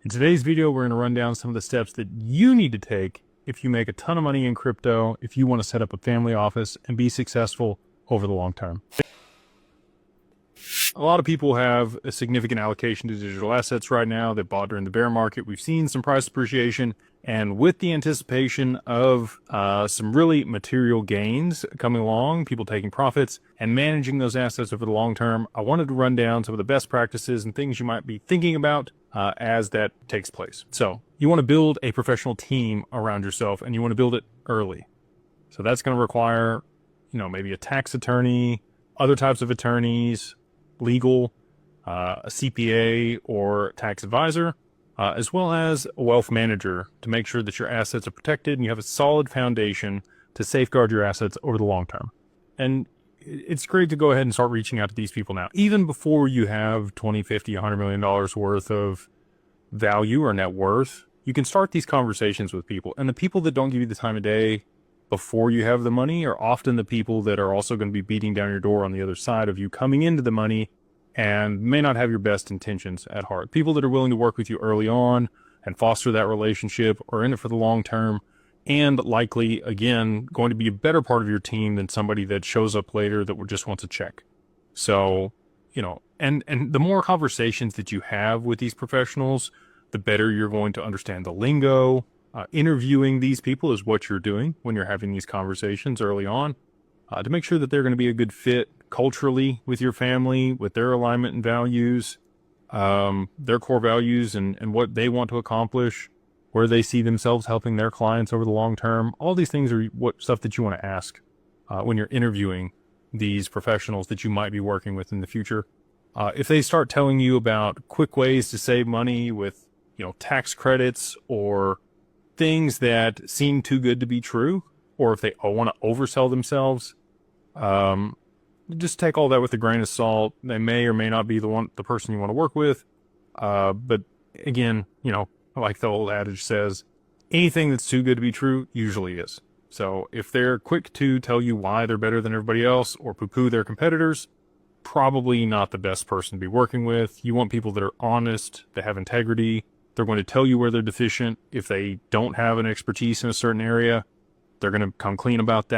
In today's video, we're going to run down some of the steps that you need to take if you make a ton of money in crypto, if you want to set up a family office and be successful over the long term. A lot of people have a significant allocation to digital assets right now. They bought during the bear market. We've seen some price appreciation, and with the anticipation of some really material gains coming along, people taking profits and managing those assets over the long term, I wanted to run down some of the best practices and things you might be thinking about as that takes place. So you want to build a professional team around yourself, and you want to build it early. So that's going to require, maybe a tax attorney, other types of attorneys, legal, a CPA or tax advisor, as well as a wealth manager to make sure that your assets are protected and you have a solid foundation to safeguard your assets over the long term. And it's great to go ahead and start reaching out to these people now, even before you have 20, 50, $100 million worth of value or net worth. You can start these conversations with people, and the people that don't give you the time of day before you have the money are often the people that are also going to be beating down your door on the other side of you coming into the money and may not have your best intentions at heart. People that are willing to work with you early on and foster that relationship are in it for the long term, and likely, again, going to be a better part of your team than somebody that shows up later that just wants a check. So, and the more conversations that you have with these professionals, the better you're going to understand the lingo. Interviewing these people is what you're doing when you're having these conversations early on, to make sure that they're going to be a good fit culturally with your family, with their alignment and values, their core values and what they want to accomplish, where they see themselves helping their clients over the long term. All these things are stuff that you want to ask when you're interviewing these professionals that you might be working with in the future. If they start telling you about quick ways to save money with, tax credits or things that seem too good to be true, or if they want to oversell themselves, just take all that with a grain of salt. They may or may not be the person you want to work with. But again, like the old adage says, anything that's too good to be true usually is. So if they're quick to tell you why they're better than everybody else or poo-poo their competitors, probably not the best person to be working with. You want people that are honest, that have integrity. They're going to tell you where they're deficient. If they don't have an expertise in a certain area, they're going to come clean about that.